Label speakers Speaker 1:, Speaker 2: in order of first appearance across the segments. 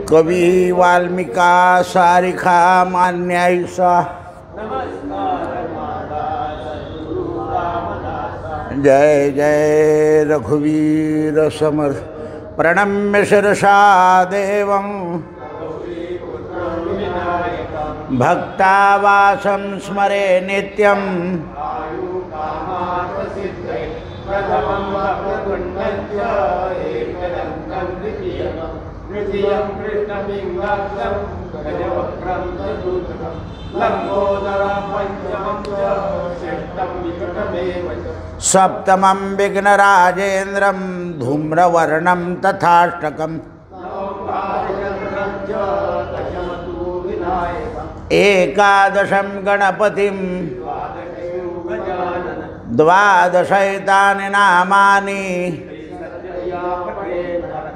Speaker 1: कवी वाल्मिका सारिखा मान्यायसा जय जय रघुवीर समर्थ। प्रणम्य शिरसा देवं भक्तावासं स्मरे नित्यं सप्तमं विघ्नराजेन्द्रं धूम्रवर्णं तथाष्टकम् एकादशं गणपतिं द्वादशैतानि नामानि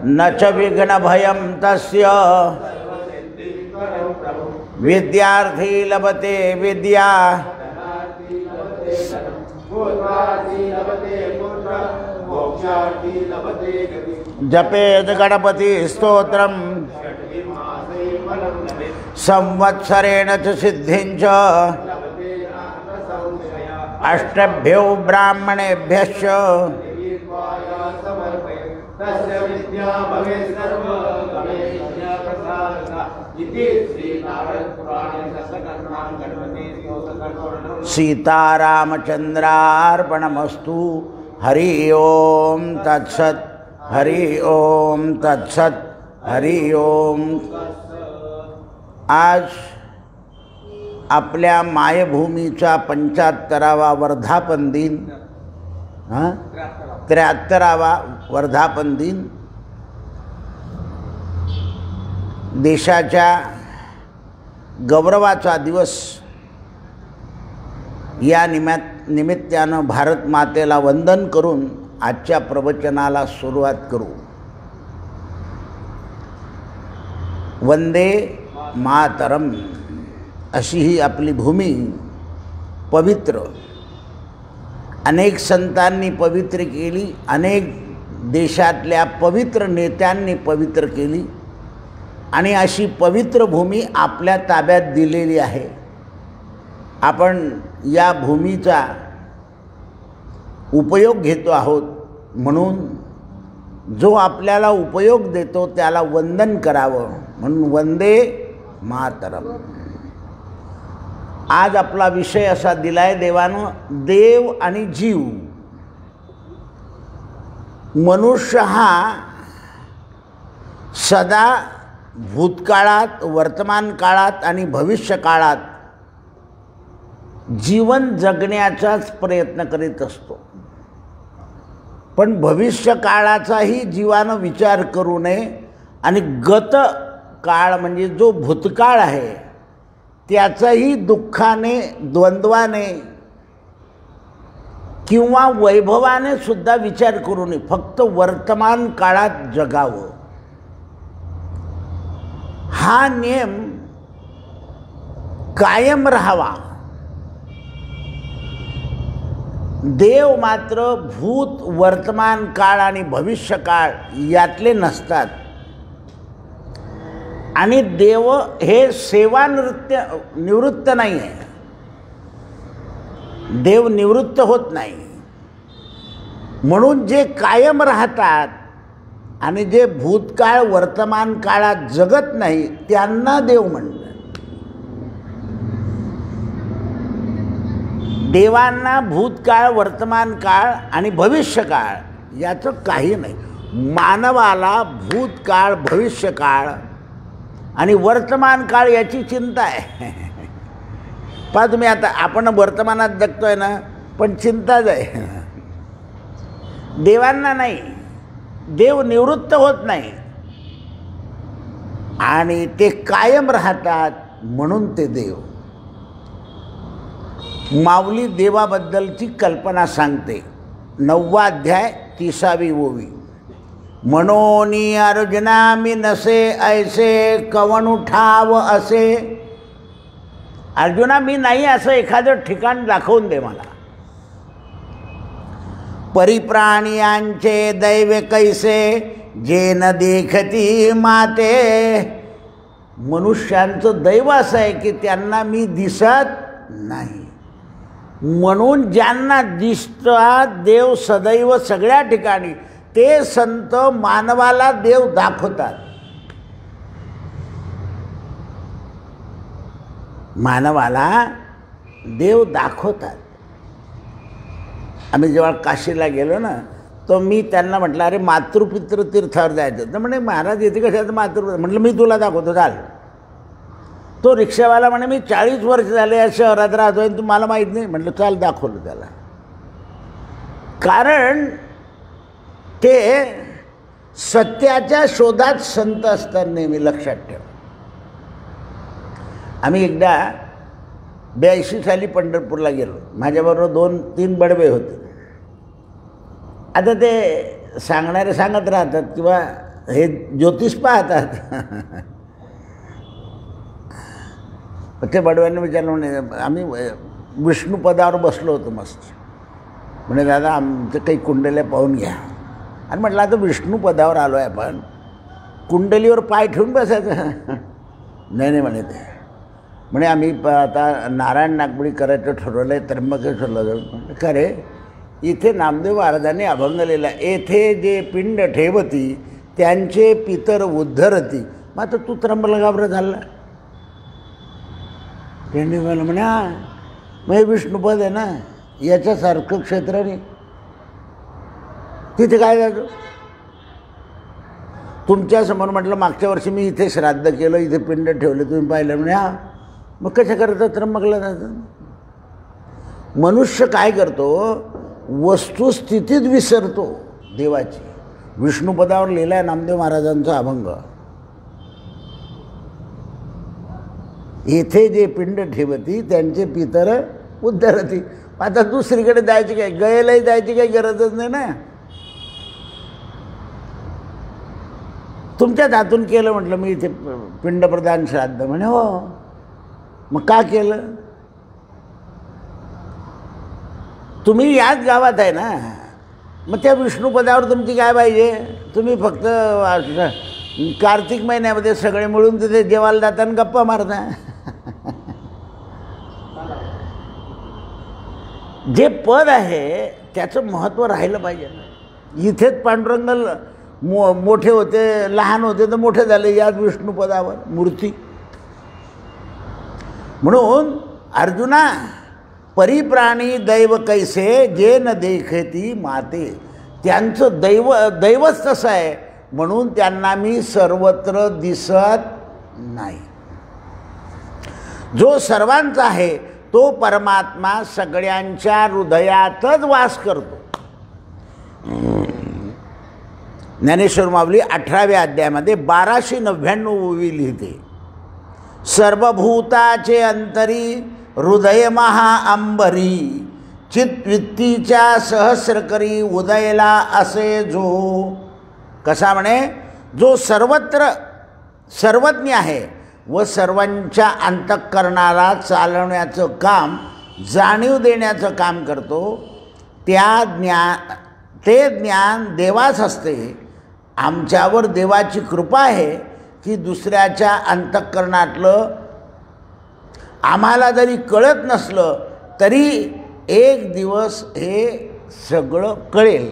Speaker 1: न च विघ्नभयं तस्य विद्यार्थी लभते विद्या जपेद गणपति स्तोत्रम संवत्सरेण च सिद्धिं च अष्टभ्यो ब्राह्मणेभ्यश्च सीतारामचंद्रार्पणमस्तु। हरि ओम तत्सत, हरि ओम तत्सत, हरि ओम। आज आपल्या मायभूमीचा 75वा वर्धापन दिन, 73वा वर्धापन दिन, देशाच्या गौरवाचा दिवस। या निमित्तानं भारत मातेला वंदन करून आजच्या प्रवचनाला सुरुवात करू। वंदे मातरम अशी ही आपली भूमी पवित्र, अनेक संतांनी पवित्र केली, अनेक देशातल्या पवित्र नेत्यांनी पवित्र केली आणि अशी पवित्र भूमी आपल्या ताब्यात दिलेली आहे। आपण या भूमीचा उपयोग घेतो आहोत, म्हणून जो आपल्याला उपयोग देतो त्याला वंदन करावं, म्हणून वंदे मातरम। आज आपला विषय असा दिलाय देवानं, देव आणि जीव। मनुष्य हा सदा भूतकाळात, वर्तमान काळात आणि भविष्य काळात जीवन जगण्याचाच प्रयत्न करीत असतो, पण भविष्य काळाचाही जीवानं विचार करू नये आणि गत काळ म्हणजे जो भूतकाळ आहे त्याचाही दुःखाने, द्वंद्वाने किंवा वैभवाने सुद्धा विचार करू नये, फक्त वर्तमान काळात जगावं। हा नियम कायम राहावा। देव मात्र भूत, वर्तमान काळ आणि भविष्य काळ यातले नसतात आणि देव हे निवृत्त नाही आहे। देव निवृत्त होत नाही, म्हणून जे कायम राहतात आणि जे भूतकाळ, वर्तमान काळात जगत नाही त्यांना देव म्हणतात। देवांना भूतकाळ, वर्तमान काळ आणि भविष्यकाळ याचं काही नाही। मानवाला भूतकाळ, भविष्यकाळ आणि वर्तमान काळ याची चिंता आहे। पहा तुम्ही, आता आपण वर्तमानात जगतोय ना, पण चिंताच आहे। देवांना नाही, देव निवृत्त होत नाही आणि ते कायम राहतात, म्हणून ते देव। माऊली देवाबद्दलची कल्पना सांगते। 9वा अध्याय 30वी ओवी। मनोनी अर्जुना मी नसे ऐसे कवन उठाव असे। अर्जुना, मी नाही असं एखादं ठिकाण दाखवून दे मला। परिप्राणियांचे दैव कैसे जे न देखती माते. मनुष्यांचं दैव असं आहे की त्यांना मी दिसत नाही, म्हणून ज्यांना दिसतात देव सदैव सगळ्या ठिकाणी, ते संत मानवाला देव दाखवतात. मानवाला देव दाखवतात. आम्ही जेव्हा काशीला गेलो ना, तो मी त्यांना म्हटलं अरे मातृपितृ तीर्थावर जायचं. तर म्हणे महाराज येते कशाचं मातृ. म्हटलं मी तुला दाखवतो चाल. तो रिक्षावाला म्हणे मी 40 वर्ष झाले या शहरात राहतो आणि तुम्हाला माहीत नाही. म्हटलं चाल दाखवलं त्याला. कारण ते सत्याच्या शोधात संत असतात नेहमी, लक्षात ठेवा. आम्ही एकदा 82 साली पंढरपूरला गेलो. माझ्याबरोबर 2-3 बडवे होते. आता ते सांगणारे सांगत राहतात किंवा हे ज्योतिष पाहतात. ते बडव्यांनी विचारलं, म्हणे आम्ही विष्णुपदावर बसलो होतो मस्त. म्हणे दादा आमचं काही कुंडल्या पाहून घ्या. आणि म्हटलं आता विष्णुपदावर आलो आहे आपण, कुंडलीवर पाय ठेवून बसायचं. नाही म्हणे ते. म्हणे आम्ही आता नारायण नागपुडी करायचं ठरवलं आहे, त्र्यंबकेश्वरला जाऊन. म्हटलं का रे. इथे नामदेव महाराजांनी अभंग लिहिला, येथे जे पिंड ठेवती त्यांचे पितर उद्धरती. मग आता तू त्र्यंबकेश्वर झाला. त्यांनी मला म्हणे हां मग हे विष्णुपद आहे ना, याच्यासारखं क्षेत्र नाही, तिथे काय जातो तुमच्यासमोर. म्हटलं मागच्या वर्षी मी इथे श्राद्ध केलं, इथे पिंड ठेवले, तुम्ही पाहिलं. म्हणे हां. मग कशा करतात त्र्यंबकला जातं. मनुष्य काय करतो, वस्तुस्थितीत विसरतो देवाची. विष्णुपदावर लिहिला आहे नामदेव महाराजांचा अभंग, येथे जे पिंड ठेवती त्यांचे पितर उद्धरती. आता दुसरीकडे जायची काय, गयलाही जायची काही गरजच नाही ना. तुमच्याच हातून केलं. म्हटलं मी इथे पिंडप्रदान श्राद्ध. म्हणे हो. मग का केलं. तुम्ही याच गावात आहे ना, मग त्या विष्णुपदावर तुमची काय पाहिजे. तुम्ही फक्त कार्तिक महिन्यामध्ये सगळे मिळून तिथे जेवायला जाताना गप्पा मारता. जे पद आहे त्याचं महत्त्व राहिलं पाहिजे. इथेच पांडुरंग मोठे होते, लहान होते तर मोठे झाले याच विष्णुपदावर मूर्ती. म्हणून अर्जुना परिप्राणी दैव कैसे जे न देखती माते. त्यांचं दैवच तसं आहे, म्हणून त्यांना मी सर्वत्र दिसत नाही. जो सर्वांचा आहे तो परमात्मा सगळ्यांच्या हृदयातच वास करतो. ज्ञानेश्वर माऊली 18व्या अध्यायामध्ये 1299 ओवी लिहिते, सर्वभूताचे अंतरी हृदय महा अंबरी, चित्तवृत्तीच्या सहस्रकरी उदयला असे जो. कसा म्हणे, जो सर्वत्र सर्वज्ञ आहे व सर्वांच्या अंतःकरणाला चालवण्याचं काम, जाणीव देण्याचं काम करतो, ते ज्ञान देवाच असते. आमच्यावर देवाची कृपा आहे की दुसऱ्याच्या अंतःकरणातलं आम्हाला जरी कळत नसलं तरी एक दिवस हे सगळं कळेल.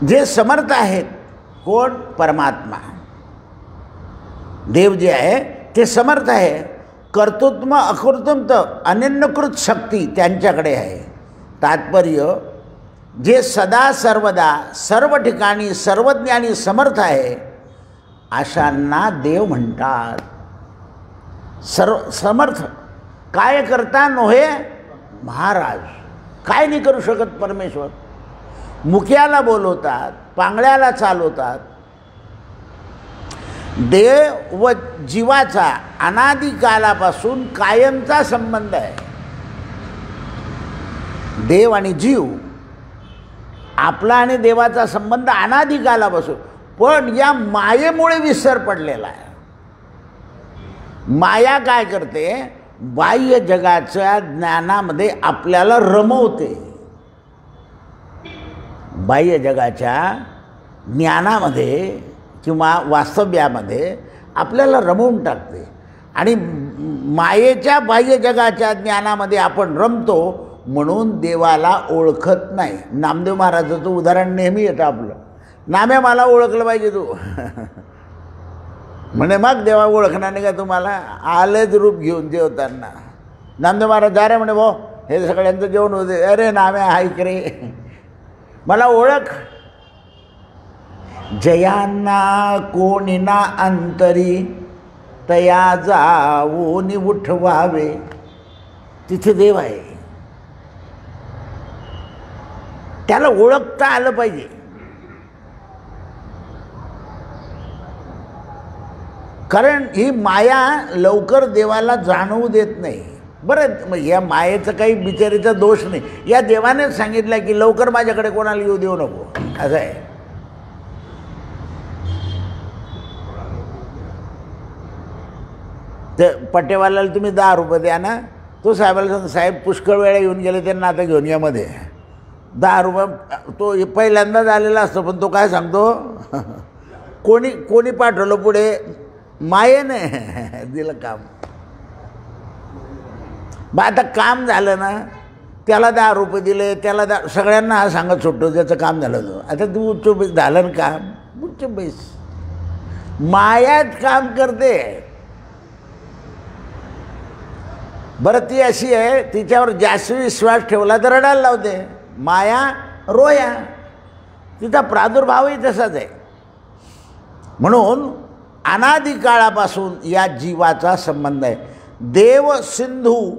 Speaker 1: जे समर्थ आहेत कोण, परमात्मा. देव जे आहे ते समर्थ आहे. कर्तृत्व अकर्तृत्व अनन्यकृत शक्ती त्यांच्याकडे आहे. तात्पर्य जे सदा सर्वदा सर्व ठिकाणी सर्वज्ञ आणि समर्थ आहे अशांना देव म्हणतात. समर्थ काय करता नव्हे महाराज. काय नाही करू शकत परमेश्वर. मुक्याला बोलवतात, पांगळ्याला चालवतात. देव व जीवाचा अनादिकालापासून कायमचा संबंध आहे. देव आणि जीव आपला आणि देवाचा संबंध अनादिकालापासून, पण या मायेमुळे विसर पडलेला आहे. माया काय करते, बाह्य जगाच्या ज्ञानामध्ये आपल्याला रमवते. बाह्य जगाच्या ज्ञानामध्ये किंवा वास्तव्यामध्ये आपल्याला रमवून टाकते आणि मायेच्या बाह्य जगाच्या ज्ञानामध्ये आपण रमतो, म्हणून देवाला ओळखत नाही. नामदेव महाराजाचं उदाहरण नेहमी येतं आपलं, नाम्या मला ओळखलं पाहिजे तू म्हणे, मग देवा ओळखणार नाही का तुम्हाला? आलेच रूप घेऊन जेवताना. नामदेव महाराज जा रे म्हणे, भाऊ हे सगळ्यांचं जेवण होते. अरे नाम्या ऐक रे, मला ओळख. जयांना कोणी ना अंतरी तया जाऊन उठवावे. तिथे देव आहे, त्याला ओळखता आलं पाहिजे. कारण ही माया लवकर देवाला जाणवू देत नाही. बरं, या मायेचं काही बिचारीचा दोष नाही, या देवानेच सांगितलं की लवकर माझ्याकडे कोणाला येऊ देऊ नको, असं आहे. तर पट्टेवाल्याला तुम्ही 10 रुपये द्या ना, तो साहेबाला सांगतो, साहेब पुष्कळ वेळा येऊन गेले त्यांना आता घेऊन यामध्ये 10 रुपये. तो पहिल्यांदाच आलेला असतो, पण तो काय सांगतो, कोणी पाठवलं पुढे? मायेने दिलं काम. मग आता काम झालं ना, त्याला 10 रुपये दिले, त्याला सगळ्यांना हा सांगत सुटतो त्याचं काम झालं. तो आता तू उच्च बैस झालं ना काम, उच्च बैस. मायाच काम करते. बरं, ती अशी आहे, तिच्यावर जास्त विश्वास ठेवला तर रडायला लावते. माया रोया, तिचा प्रादुर्भावही तसाच आहे. म्हणून अनादिकाळापासून या जीवाचा संबंध आहे. देव सिंधू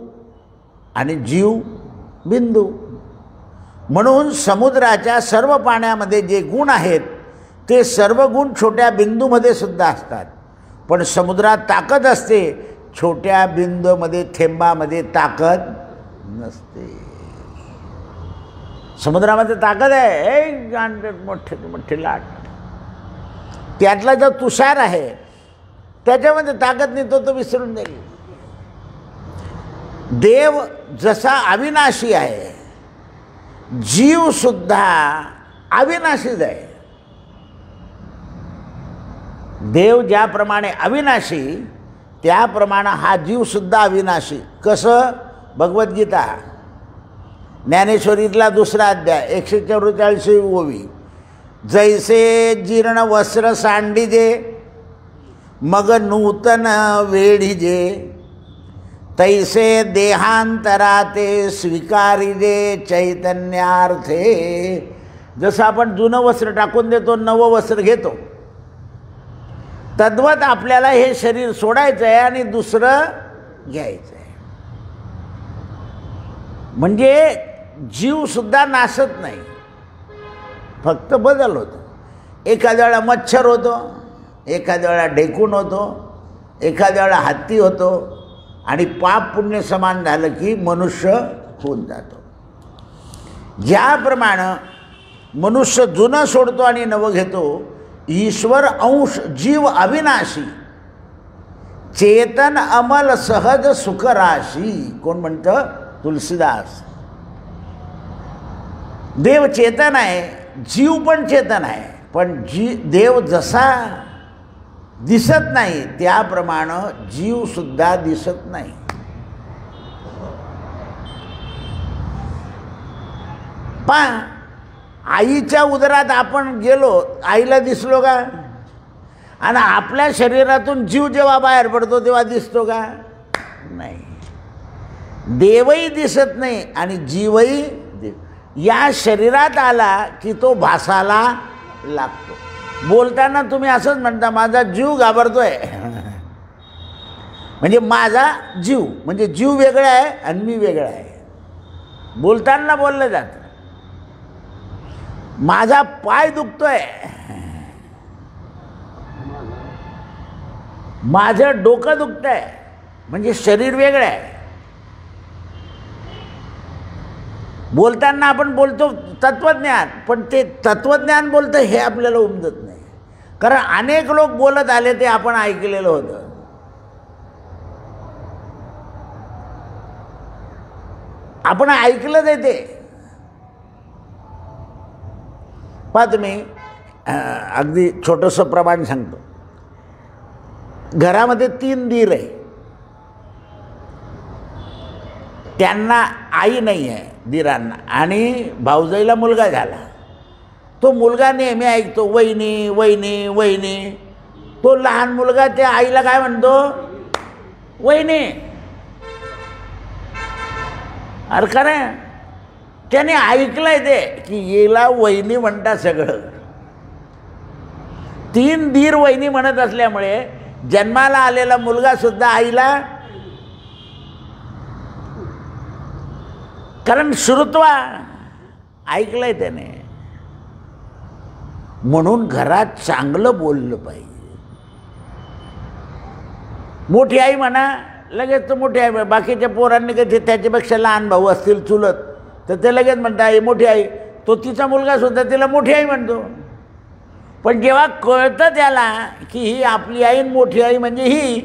Speaker 1: आणि जीव बिंदू. म्हणून समुद्राच्या सर्व पाण्यामध्ये जे गुण आहेत ते सर्व गुण छोट्या बिंदूमध्ये सुद्धा असतात. पण समुद्रात ताकद असते, छोट्या बिंदूमध्ये थेंबामध्ये ताकद नसते. समुद्रामध्ये ताकद आहे, मोठे मोठे लाट. त्यातला जो तुषार आहे त्याच्यामध्ये ताकद नाही, तो विसरून जाईल. देव जसा अविनाशी आहे, जीव सुद्धा अविनाशीच आहे. देव ज्याप्रमाणे अविनाशी, त्याप्रमाणे हा जीव सुद्धा अविनाशी. कसं? भगवद्गीता ज्ञानेश्वरीतला 2रा अध्याय 144वी ओवी. जैसे जीर्ण वस्त्र सांडिजे, मग नूतन वेढिजे, तैसे देहांतराते स्वीकारिजे चैतन्यार्थे. जसं आपण जुनं वस्त्र टाकून देतो, नवं वस्त्र घेतो, तद्वत आपल्याला हे शरीर सोडायचं आहे आणि दुसरं घ्यायचं आहे. म्हणजे जीवसुद्धा नासत नाही, फक्त बदल होतो. एखाद्या वेळा मच्छर होतो, एखाद्या वेळा ढेकून होतो, एखाद्या वेळा हत्ती होतो, आणि पाप पुण्य समान झालं की मनुष्य होऊन जातो. ज्याप्रमाणे मनुष्य जुनं सोडतो आणि नवं घेतो, ईश्वर अंश जीव अविनाशी, चेतन अमल सहज सुखराशी. कोण म्हणतं? तुलसीदास. देव चेतन आहे, जीव पण चेतन आहे, पण देव जसा दिसत नाही त्याप्रमाणे जीव सुद्धा दिसत नाही. पण आईच्या उदरात आपण गेलो, आईला दिसलो का? आणि आपल्या शरीरातून जीव जेव्हा बाहेर पडतो तेव्हा दिसतो का? नाही. देवही दिसत नाही आणि जीवही या शरीरात आला की तो भासाला लागतो. बोलताना तुम्ही असंच म्हणता, माझा जीव घाबरतोय. म्हणजे माझा जीव, म्हणजे जीव वेगळा आहे आणि मी वेगळा आहे. बोलताना बोललं जातं. माझा पाय दुखतोय, माझं डोकं दुखतंय, म्हणजे शरीर वेगळं आहे. बोलताना आपण बोलतो तत्वज्ञान, पण ते तत्वज्ञान बोलतं हे आपल्याला उमजत नाही. कारण अनेक लोक बोलत आले, ते आपण ऐकलेलं होतं. आपण ऐकलं ते. पहा तुम्ही, अगदी छोटंसं प्रमाण सांगतो. घरामध्ये 3 दीर आहे, त्यांना आई नाही आहे दीरांना, आणि भाऊजाईला मुलगा झाला. तो मुलगा नेहमी ऐकतो वहिनी वहिनी वहिनी. तो लहान मुलगा त्या आईला काय म्हणतो, वहिनी. अरे खरं त्याने ऐकलंय ते की येला वहिनी म्हणता सगळं. 3 दीर वहिनी म्हणत असल्यामुळे जन्माला आलेला मुलगा सुद्धा आईला, कारण श्रुत्वा ऐकलंय त्याने. म्हणून घरात चांगलं बोललं पाहिजे. मोठी आई म्हणा लगेच तर मोठी आई. बाकीच्या पोरांनी कधी त्याच्यापेक्षा लहान भाऊ असतील चुलत तर ते लगेच म्हणतात आई मोठी आई. तो तिचा मुलगा सुद्धा तिला मोठी आई म्हणतो. पण जेव्हा कळतं त्याला की ही आपली आई मोठी आई म्हणजे ही,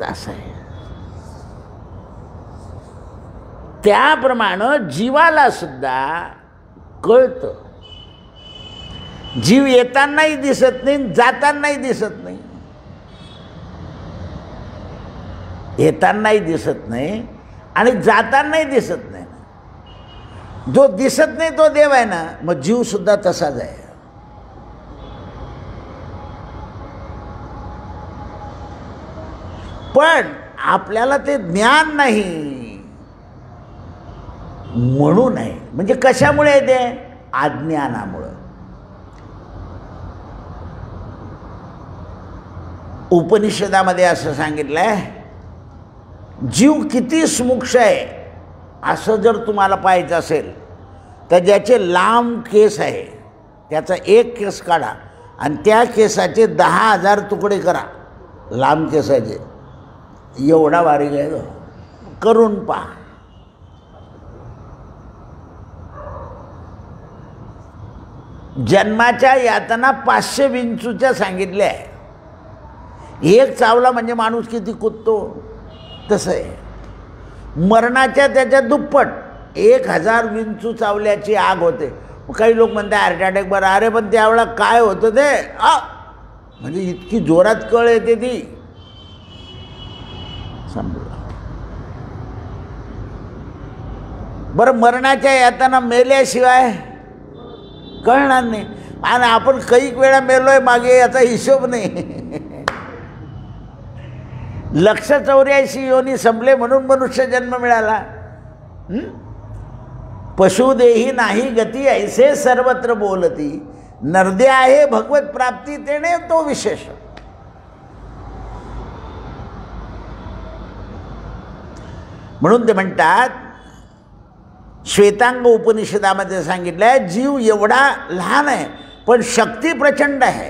Speaker 1: तसं आहे. त्याप्रमाणे जीवाला सुद्धा कळतं. जीव येतानाही दिसत नाही, जातानाही दिसत नाही. येतानाही दिसत नाही आणि जातानाही दिसत नाही. जो दिसत नाही तो देव आहे ना, मग जीव सुद्धा तसाच आहे. पण आपल्याला ते ज्ञान नाही म्हणून आहे. म्हणजे कशामुळे ते, अज्ञानामुळं. उपनिषदामध्ये असं सांगितलंय, जीव किती सूक्ष्म आहे असं जर तुम्हाला पाहायचं असेल तर ज्याचे लांब केस आहे त्याचा एक केस काढा आणि त्या केसाचे 10,000 तुकडे करा. लांब केसाचे एवढा बारीक आहे तो, करून पहा. जन्माच्या यातना 500 विंचूच्या सांगितल्या आहे. एक चावला म्हणजे माणूस किती कुदतो तसं आहे. मरणाच्या त्याच्या दुप्पट 1000 विंचू चावल्याची आग होते. काही लोक म्हणतात हार्ट अटॅक बरं. अरे पण त्यावेळेला काय होतं ते, म्हणजे इतकी जोरात कळ येते ती, समजा. बरं मरणाच्या यातना मेल्याशिवाय कळणार नाही. आणि आपण कैक वेळा मेलोय मागे याचा हिशोब नाही. 184 योनी संपले म्हणून मनुष्य जन्म मिळाला. पशुदेही नाही गती ऐसे सर्वत्र बोलती, नरदे आहे भगवत प्राप्ती तेने तो विशेष. म्हणून ते म्हणतात, श्वेतांग उपनिषदामध्ये सांगितलंय, जीव एवढा लहान आहे पण शक्ती प्रचंड आहे.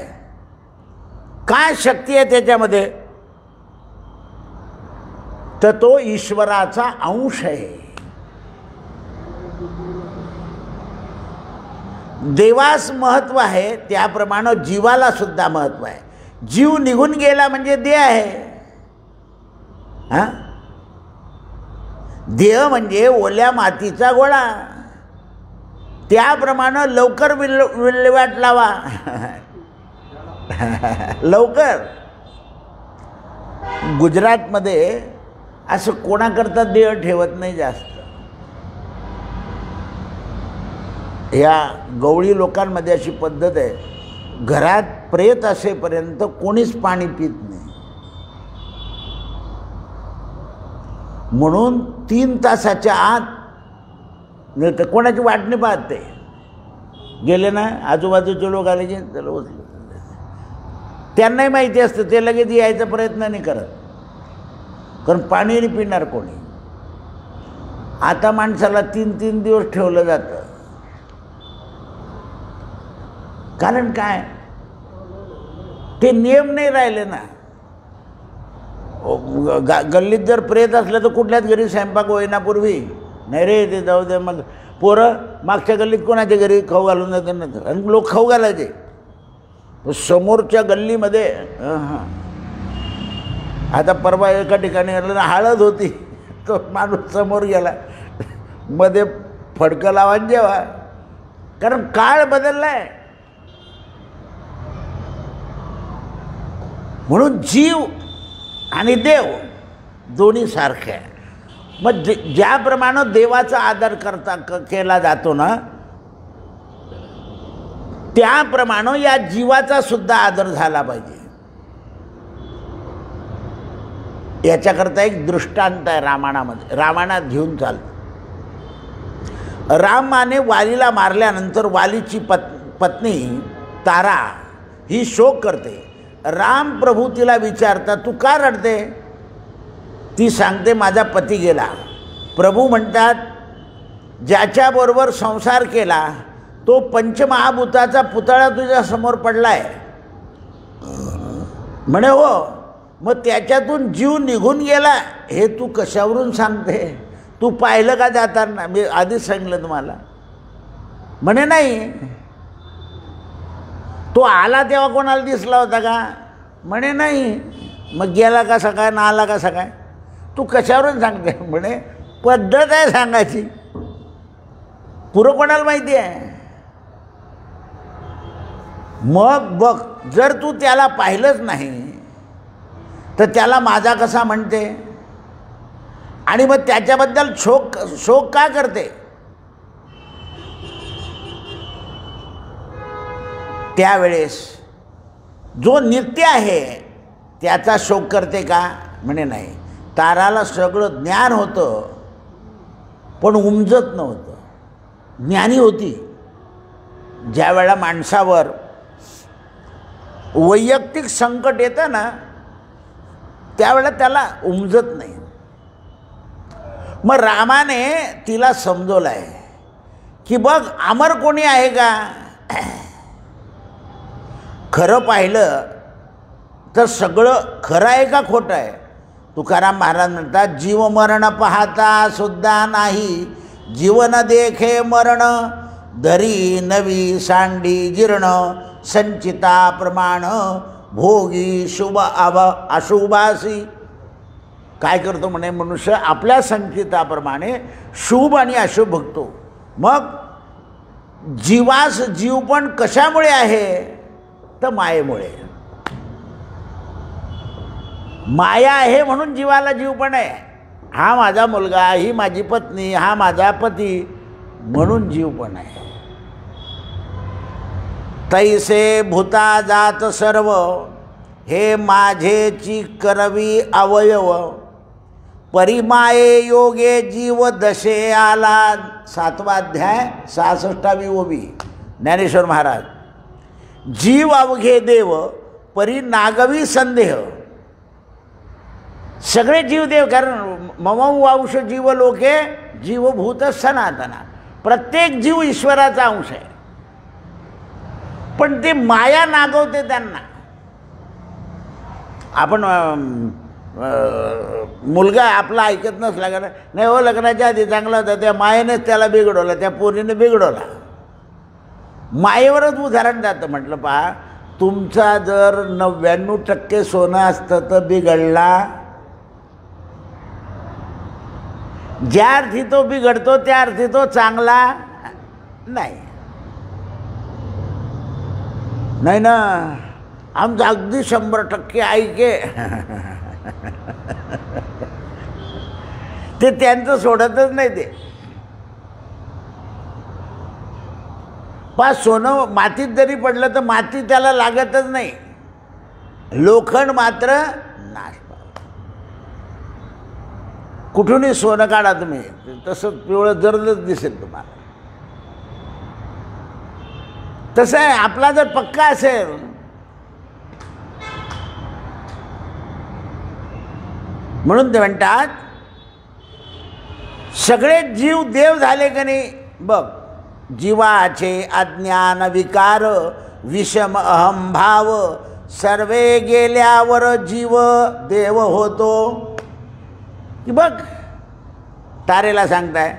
Speaker 1: काय शक्ती आहे त्याच्यामध्ये, तर तो ईश्वराचा अंश आहे. देवास महत्व आहे त्याप्रमाणे जीवाला सुद्धा महत्व आहे. जीव निघून गेला म्हणजे देह आहे. देह म्हणजे ओल्या मातीचा गोळा. त्याप्रमाणे लवकर विल्हेवाट लावा. लवकर. गुजरातमध्ये असं कोणाकरता देह ठेवत नाही जास्त. या गवळी लोकांमध्ये अशी पद्धत आहे, घरात प्रेत असेपर्यंत कोणीच पाणी पित नाही. म्हणून 3 तासाच्या आत नाही तर कोणाची वाट नाही पाहत. ते गेले ना, आजूबाजूचे लोक आले की त्याला उचलून, त्यांनाही माहिती असतं, ते लगेच यायचा प्रयत्न नाही करत, कारण पाणी नाही पिणार कोणी. आता माणसाला 3-3 दिवस ठेवलं जातं. कारण काय, ते नियम नाही राहिले ना. गल्लीत जर प्रेत असलं तर कुठल्याच घरी स्वयंपाक होईनापूर्वी नाही रे, ते जाऊ दे. मग पोरं मागच्या गल्लीत कोणाच्या घरी खाऊ घालून जाते ना, आणि लोक खाऊ घालायचे. समोरच्या गल्लीमध्ये आता परवा एका ठिकाणी हळद होती, तो माणूस समोर गेला, मध्ये फडकं लावा जेव्हा कारण काळ बदललाय. म्हणून जीव आणि देव दोन्ही सारखे आहे. मग ज्याप्रमाणे देवाचा आदर केला जातो ना, त्याप्रमाणे या जीवाचा सुद्धा आदर झाला पाहिजे. याच्याकरता एक दृष्टांत आहे रामायणामध्ये, रामायणात घेऊन चालतो. रामाने वालीला मारल्यानंतर वालीची पत्नी तारा ही शोक करते. राम प्रभू तिला विचारतात, तू का रडते? ती सांगते, माझा पती गेला. प्रभू म्हणतात, ज्याच्याबरोबर संसार केला तो पंचमहाभूताचा पुतळा तुझ्या समोर पडलाय. म्हणे हो, मग त्याच्यातून जीव निघून गेला हे तू कशावरून सांगते? तू पाहिलं का जाताना? मी आधीच सांगितलं तुम्हाला. म्हणे नाही. तो आला तेव्हा कोणाला दिसला होता का? म्हणे नाही. मग गेला का सकाळ ना आला का सकाळ? तू कशावरून सांगते? म्हणे पद्धत आहे सांगायची, पुरं कोणाला माहिती आहे. मग बघ, जर तू त्याला पाहिलंच नाही तर त्याला माझा कसा म्हणते? आणि मग त्याच्याबद्दल शोक का करते? त्यावेळेस जो नित्य आहे त्याचा शोक करते का? म्हणे नाही. ताराला सगळं ज्ञान होतं पण उमजत नव्हतं. ज्ञानी होती. ज्या वेळेला माणसावर वैयक्तिक संकट येतं ना, त्यावेळेला त्याला उमजत नाही. मग रामाने तिला समजवलं आहे की बघ, अमर कोणी आहे का? खरं पाहिलं तर सगळं खरं आहे का खोटं आहे? तुकाराम महाराज म्हणतात, जीव मरण पाहता सुद्धा नाही, जीवन देखे मरण, धरी नवी सांडी जीर्ण, संचिता प्रमाण, भोगी शुभ अशुभासी. काय करतो म्हणे मनुष्य? आपल्या संचिताप्रमाणे शुभ आणि अशुभ बघतो. मग जीवास जीव पण कशामुळे आहे? तर मायेमुळे. माया आहे म्हणून जीवाला जीव पण आहे. हा माझा मुलगा, ही माझी पत्नी, हा माझा पती, म्हणून जीव पण आहे. तैसे भूता जात सर्व, हे माझेची करवी अवयव, परिमाये योगे जीव दशे आला. 7वा अध्याय 66वी ओवी ज्ञानेश्वर महाराज. जीव अवघे देव, परी नागवी संदेह. सगळे जीव देव, कारण मम वांश जीव लोके जीवभूत सनातना. प्रत्येक जीव ईश्वराचा अंश आहे, पण ते माया नागवते त्यांना. आपण मुलगा आपला ऐकत नसला का नाही, हो लग्नाच्या आधी चांगला होता, त्या मायेनेच त्याला बिघडवलं, त्या पोरीने बिघडवला. मायेवरच उदाहरण जातं. म्हटलं पहा, तुमचा जर 99% सोनं असतं तर बिघडला. ज्या अर्थी तो बिघडतो त्या अर्थी तो चांगला नाही. नाही ना, आमचं अगदी 100% ऐके. ते त्यांचं सोडतच नाही. ते पा सोनं मातीत जरी पडलं तर माती त्याला लागतच नाही. लोखंड मात्र नाश पावतो. कुठूनही सोनं काढा तुम्ही, तसं पिवळं जर्दच दिसेल तुम्हाला. तसं आहे, आपला जर पक्का असेल म्हणून ते म्हणतात, सगळे जीव देव झाले का नाही? बघ, जीवाचे अज्ञान विकार, विषम अहंभाव, सर्वे गेल्यावर जीव देव होतो. की बघ, तारेला सांगताय,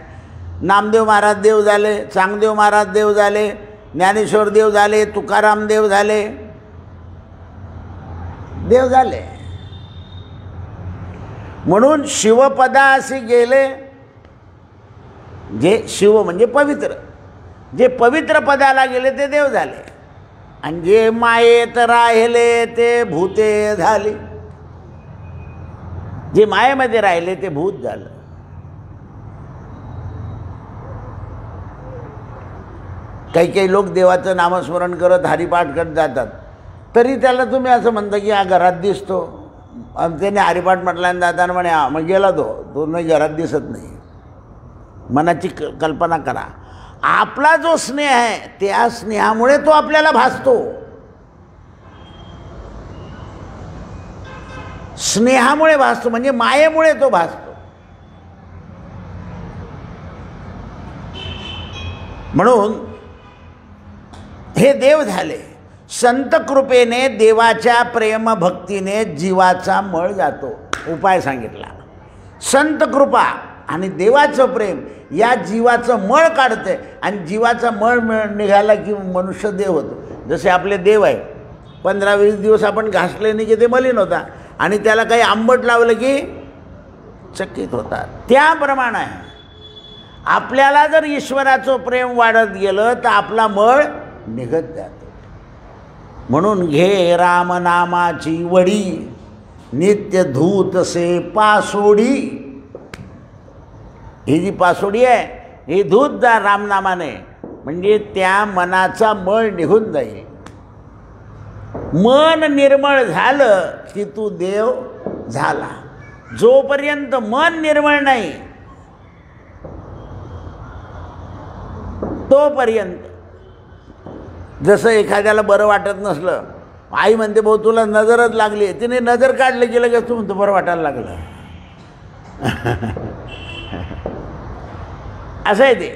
Speaker 1: नामदेव महाराज देव झाले, चांगदेव महाराज देव झाले, ज्ञानेश्वर देव झाले, तुकाराम देव झाले, देव झाले. म्हणून शिवपदासी गेले, जे शिव म्हणजे पवित्र, जे पवित्र पदाला गेले ते देव झाले आणि जे मायेत राहिले ते भूते झाले. जे मायेमध्ये राहिले ते भूत झालं. काही काही लोक देवाचं नामस्मरण करत हरिपाठ करत जातात, तरी त्याला तुम्ही असं म्हणता की हा घरात दिसतो, आणि त्याने हरिपाठ म्हटल्याने जाताना म्हणे मग गेला तो नाही, घरात दिसत नाही. मनाची कल्पना करा. आपला जो स्नेह आहे त्या स्नेहामुळे तो आपल्याला भासतो. स्नेहामुळे भासतो म्हणजे मायेमुळे तो भासतो. म्हणून हे देव झाले. संत कृपेने देवाच्या प्रेम भक्तीने जीवाचा मळ जातो. उपाय सांगितला. संत कृपा आणि देवाचं प्रेम या जीवाचं मळ काढते आणि जीवाचा मळ निघाला की मनुष्य देव होतो. जसे आपले देव आहे, 15-20 दिवस आपण घासले नाही की ते मलिन होता आणि त्याला काही आंबट लावलं की चकित होतात. त्याप्रमाणे आपल्याला जर ईश्वराचं प्रेम वाढत गेलं तर आपला मळ निघत जातो. म्हणून घे रामनामाची वडी, नित्य धूतसे पासोडी. ही जी पासोडी आहे ही धूत जा रामनामाने, म्हणजे त्या मनाचा मळ निघून जाईल. मन निर्मळ झालं की तू देव झाला. जोपर्यंत मन निर्मळ नाही तोपर्यंत, जसं एखाद्याला बरं वाटत नसलं, आई म्हणते भाऊ तुला नजरच लागली, तिने नजर काढली की लगेच तू म्हणतो बरं वाटायला लागलं. असं आहे ते.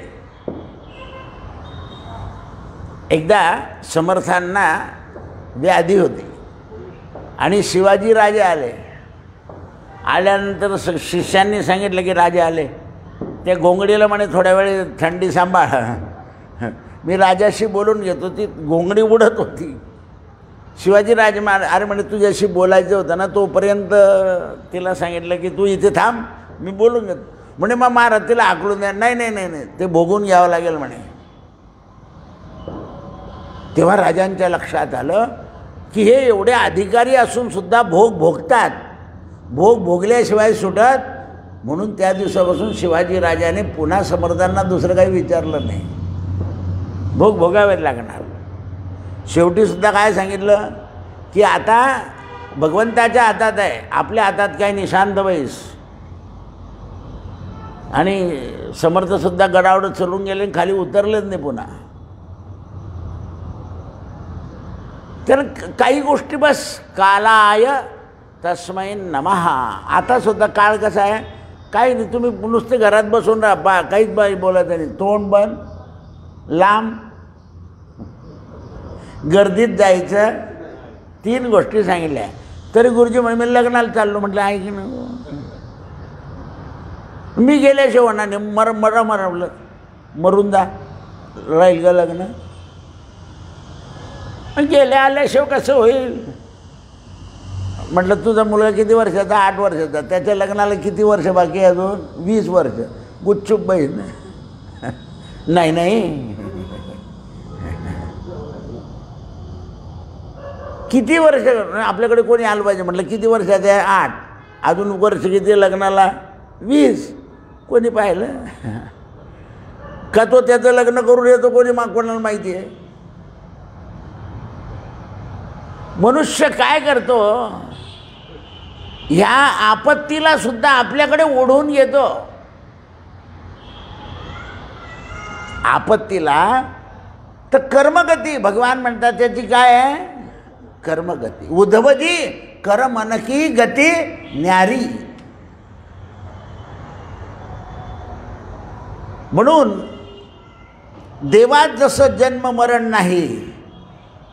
Speaker 1: एकदा समर्थांना व्याधी होती आणि शिवाजी राजे आले. आल्यानंतर शिष्यांनी सांगितलं की राजे आले. ते घोंगडीला म्हणे थोड्या वेळ थंडी सांभाळ, मी राजाशी बोलून घेतो. ती घोंगडी उडत होती. शिवाजी राजे अरे म्हणे तुझ्याशी बोलायचं होतं ना, तोपर्यंत तिला सांगितलं की तू इथे थांब, मी बोलून घेतो. म्हणे मग महाराज तिला आकलून द्या. नाही नाही नाही नाही, ते भोगून घ्यावं लागेल म्हणे. तेव्हा राजांच्या लक्षात आलं की हे एवढे अधिकारी असून सुद्धा भोग भोगतात, भोग भोगल्याशिवाय सुटत. म्हणून त्या दिवसापासून शिवाजी राजाने पुन्हा समर्थांना दुसरं काही विचारलं नाही. भोग भोगावे लागणार. शेवटी सुद्धा काय सांगितलं की आता भगवंताच्या हातात आहे, आपल्या हातात काय निशांत बैस. आणि समर्थसुद्धा गडावर चलून गेले, खाली उतरलेच नाही पुन्हा. तर काही गोष्टी बस कालाय तस्मै नमः. आता सुद्धा काळ कसा आहे, काही नाही, तुम्ही नुसते घरात बसून राहा, काहीच बाई बोलायचं नाही, तोंड बंद, लांब, गर्दीत जायचं. 3 गोष्टी सांगितल्या. तरी गुरुजी म्हणे मी लग्नाला चाललो. म्हटलं ऐक ना, मी गेल्याशिवाय होणार नाही, मरवलं मरून जा, राहील का लग्न. गेल्या आल्याशिवाय कसं होईल. म्हटलं तुझा मुलगा किती वर्षाचा, 8 वर्षाचा, त्याच्या लग्नाला किती वर्ष बाकी आहे अजून, 20 वर्ष. गुच्चूप बहीण. नाही नाही, किती वर्ष आपल्याकडे कोणी आलं पाहिजे. म्हटलं किती वर्षाचे आहे, 8. अजून वर्ष किती लग्नाला, 20. कोणी पाहिलं का तो त्याचं लग्न करून येतो, कोणी कोणाला माहिती आहे. मनुष्य काय करतो, ह्या आपत्तीला सुद्धा आपल्याकडे ओढून येतो. आपत्तीला तर कर्मगती भगवान म्हणतात, त्याची काय आहे, कर्मगती. उद्धवजी कर मन की गती न्यारी. म्हणून देवात जसं जन्म मरण नाही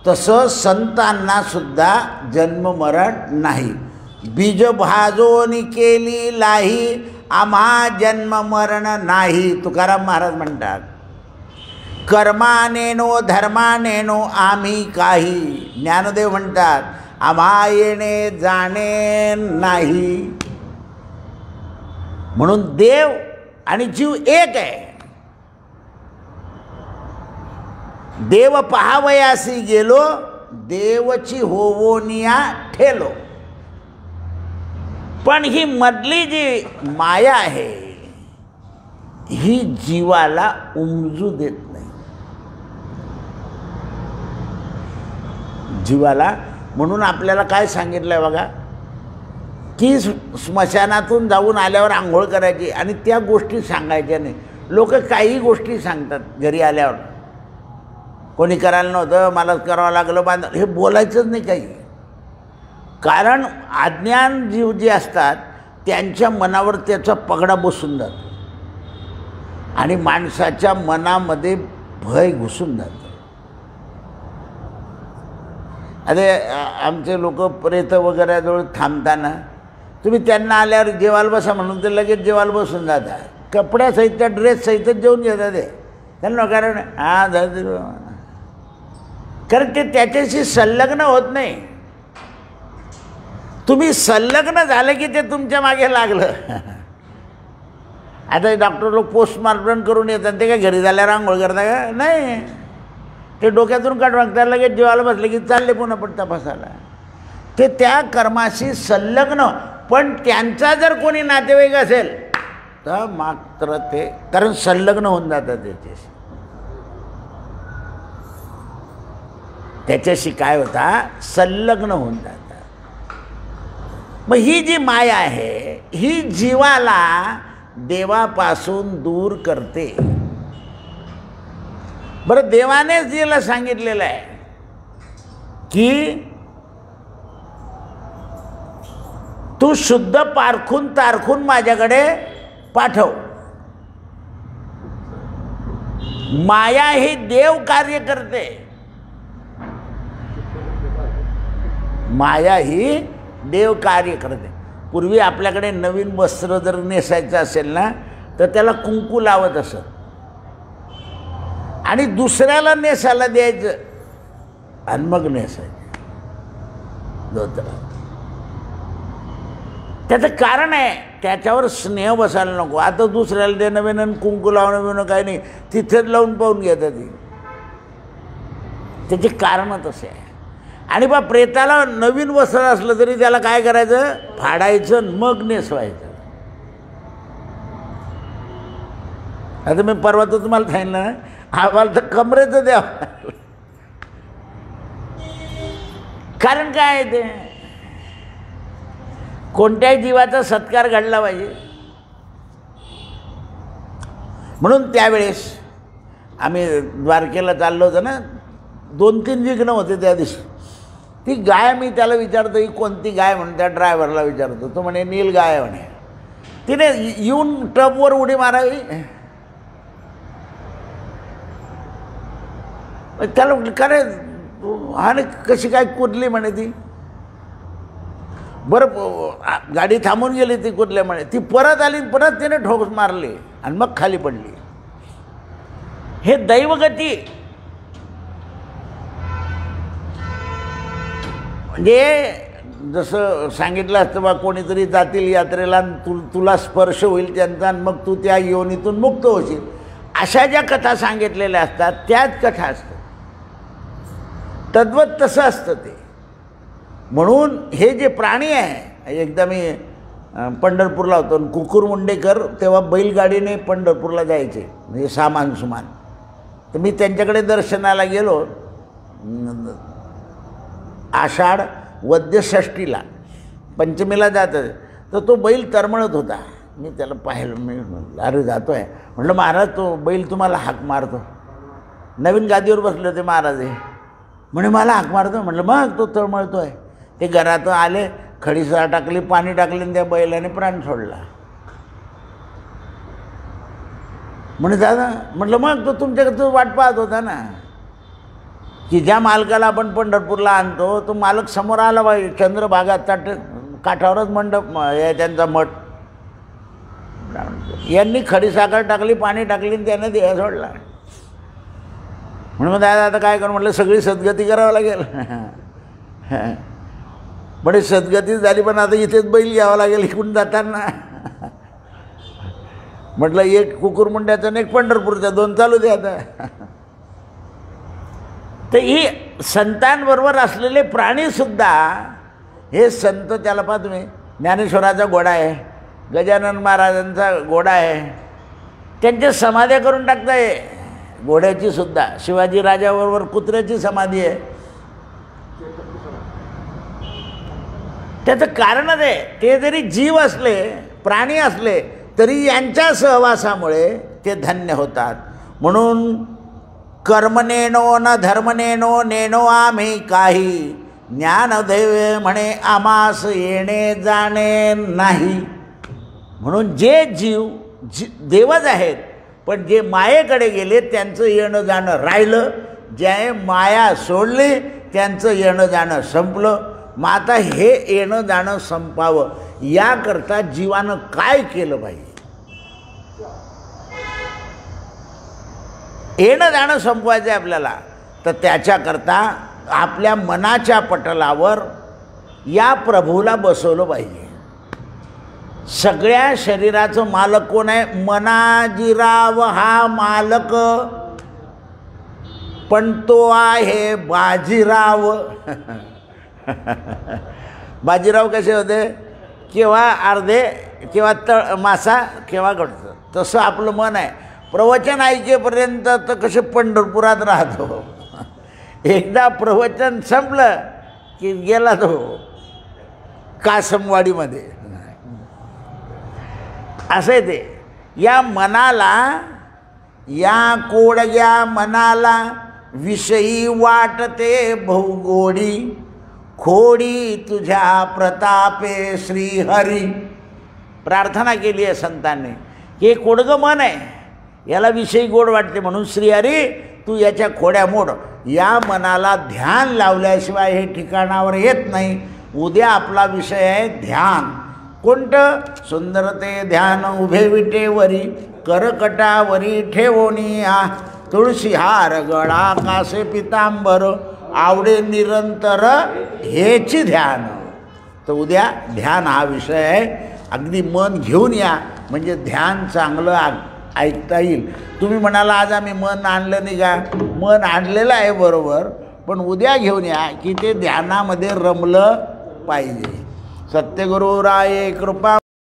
Speaker 1: तसं संतांना सुद्धा जन्म मरण नाही. बीज भाजोनी केली लाही, आम्हा जन्म मरण नाही. तुकाराम महाराज म्हणतात, कर्मानेनो धर्मानेनो आम्ही काही. ज्ञानदेव म्हणतात, आम्हा येणे जाणे नाही. म्हणून देव आणि जीव एक आहे. देव पहावयासी गेलो, देवची होवोनिया ठेलो. पण ही मधली जी माया आहे ही जीवाला उमजू देत नाही. जीवाला म्हणून आपल्याला काय सांगितलंय बघा, की स्मशानातून जाऊन आल्यावर आंघोळ करायची आणि त्या गोष्टी सांगायच्या नाही. लोक काही गोष्टी सांगतात घरी आल्यावर, कोणी करायला नव्हतं मलाच करावं लागलं बांध, हे बोलायचंच नाही काही. कारण अज्ञान जीव जे असतात त्यांच्या मनावर त्याचा पगडा बसून जातो आणि माणसाच्या मनामध्ये भय घुसून जातं. अरे आमचे लोक प्रेत वगैरे जवळ थांबताना तुम्ही त्यांना आल्यावर जेवायला बसा म्हणून ते लगेच जेवायला बसून जातात. कपड्यासहित त्या ड्रेससहितच जेवून घेतात ते त्यांना. कारण कारण ते त्याच्याशी संलग्न होत नाही. तुम्ही संलग्न झाले की ते तुमच्या मागे लागलं. आता डॉक्टर लोक पोस्टमॉर्टम करून येतात, ते काय घरी झाल्यावर आंघोळ करता का? नाही, ते डोक्यातून काढून त्या लगेच जेवायला बसले की चालले पुन्हा पण तपासायला. ते त्या कर्माशी संलग्न. पण त्यांचा जर कोणी नातेवाईक असेल तर मात्र ते, कारण संलग्न होऊन जातात त्याच्याशी काय होता, संलग्न होऊन जातात. मग ही जी माया आहे ही जीवाला देवापासून दूर करते. बरं, देवानेच तिला सांगितलेलं आहे की तू शुद्ध पारखून तारखून माझ्याकडे पाठव. माया ही देव कार्य करते. माया ही देव कार्य करते. पूर्वी आपल्याकडे नवीन वस्त्र जर नेसायचं असेल ना तर त्याला कुंकू लावत असत आणि दुसऱ्याला नेसायला द्यायचं आणि मग नेसायचं धोतर. त्याचं कारण आहे, त्याच्यावर स्नेह बसायला नको. आता दुसऱ्याला देणं बिणं कुंकू लावणं बिणं काही नाही, तिथेच लावून पाहून घेतात ती. त्याचे कारण तसे आहे. आणि बा प्रेताला नवीन वस्त्र असलं तरी त्याला काय करायचं, फाडायचं मग नेसवायचं. आता मी परवा तर तुम्हाला सांगितलं ना, आम्हाला तर कमरेचं द्यावं. कारण काय आहे ते, कोणत्याही जीवाचा सत्कार घडला पाहिजे. म्हणून त्यावेळेस आम्ही द्वारकेला चाललो होतो ना, 2-3 विघ्न होते त्या दिवशी. ती गाय, मी त्याला विचारतो ही कोणती गाय म्हणून त्या ड्रायव्हरला विचारतो. तो म्हणे नील गाय म्हणे. तिने येऊन टबवर उडी मारावी. त्याला का रे आणि कशी काय कुदली म्हणे ती. बरं गाडी थांबून गेली, ती कुदल्या म्हणे. ती परत आली, परत तिने ठोक मारली आणि मग खाली पडली. हे दैवगती. म्हणजे जसं सांगितलं असतं बा, कोणीतरी जातील यात्रेला, तुला स्पर्श होईल त्यांचा आणि मग तू त्या योनीतून मुक्त होशील. अशा ज्या कथा सांगितलेल्या असतात त्याच कथा असतात. तद्वत तसं असतं ते. म्हणून हे जे प्राणी आहे, एकदा मी पंढरपूरला होतो, कुकुर मुंडेकर तेव्हा बैलगाडीने पंढरपूरला जायचे, म्हणजे सामान सुमान. तर मी त्यांच्याकडे दर्शनाला गेलो आषाढ वद्य षष्टीला, पंचमीला जातं. तर तो बैल तरमळत होता. मी त्याला पाहिलं, मी म्हटलं अरे जातो आहे. म्हटलं महाराज तो बैल तुम्हाला हाक मारतो. नवीन गादीवर बसले होते महाराज. म्हणे मला हाक मारतो. म्हटलं मग तो तळमळतो आहे. ते घरात आले, खडीसा टाकली, पाणी टाकले आणि त्या बैलाने प्राण सोडला. म्हणे दादा, म्हटलं मग तो तुमच्याकडे वाट पाहत होता ना, की ज्या मालकाला आपण पंढरपूरला आणतो तो मालक समोर आला पाहिजे. चंद्रभागा काठावरच मंडप आहे त्यांचा मठ. यांनी खडीसाखर टाकली, पाणी टाकली आणि त्यानं देह सोडला. म्हणून दादा आता काय करू. म्हटलं सगळी सद्गती करावं लागेल. म्हणजे सद्गती झाली, पण आता इथेच बैल घ्यावा लागेल इकडून जाताना. म्हटलं एक कुकुरमुंड्याचं आणि एक पंढरपूरचा, 2 चालू दे आता. तर ही संतांबरोबर असलेले प्राणीसुद्धा हे संत, त्याला पहा तुम्ही, ज्ञानेश्वराचा घोडा आहे, गजानन महाराजांचा घोडा आहे, त्यांच्या समाध्या करून टाकताय घोड्याची सुद्धा. शिवाजी राजाबरोबर कुत्र्याची समाधी आहे. त्याचं कारणच आहे, ते जरी जीव असले, प्राणी असले, तरी यांच्या सहवासामुळे ते धन्य होतात. म्हणून कर्मनेनो न धर्मनेनो नेनो आम्ही काही, ज्ञानदेव म्हणे आमास येणे जाणे नाही. म्हणून जे जीव देवच आहेत, पण जे मायेकडे गेले त्यांचं येणं जाणं राहिलं, ज्या माया सोडली त्यांचं येणं जाणं संपलं. मग आता हे येणं जाणं संपावं याकरता जीवानं काय केलं पाहिजे? येणं जाणं संपवायचं आहे आपल्याला, तर त्याच्याकरता आपल्या मनाच्या पटलावर या प्रभूला बसवलं पाहिजे. सगळ्या शरीराचं मालक कोण आहे? मनाजीराव हा मालक, पण तो आहे बाजीराव. बाजीराव कसे होते? केव्हा अर्धे, केव्हा मासा, केव्हा घडतं. तसं आपलं मन आहे. प्रवचन ऐकेपर्यंत तर कसे पंढरपुरात राहतो, एकदा प्रवचन संपलं की गेला तो कासमवाडीमध्ये. असं आहे ते. या मनाला, या कोडग्या मनाला विषयी वाटते बहुगोडी, खोडी तुझ्या प्रतापे श्रीहरी. प्रार्थना केली आहे संतांनी की हे कोडगं मन आहे, याला विषयी गोड वाटते, म्हणून श्रीहरी तू याच्या खोड्या मोड. या मनाला ध्यान लावल्याशिवाय हे ठिकाणावर येत नाही. उद्या आपला विषय आहे ध्यान. कोणतं? सुंदरते ध्यान उभे विटेवरी, करकटावरी ठेवोनी तुळशी हार गळा कासे पितांबर, आवडे निरंतर हेची ध्यान. तर उद्या ध्यान हा विषय आहे. अगदी मन घेऊन या, म्हणजे ध्यान चांगलं ऐकता येईल. तुम्ही म्हणाला आज आम्ही मन आणलं नाही का? मन आणलेलं आहे बरोबर, पण उद्या घेऊन या की ते ध्यानामध्ये रमलं पाहिजे. सत्यगुरु राये कृपा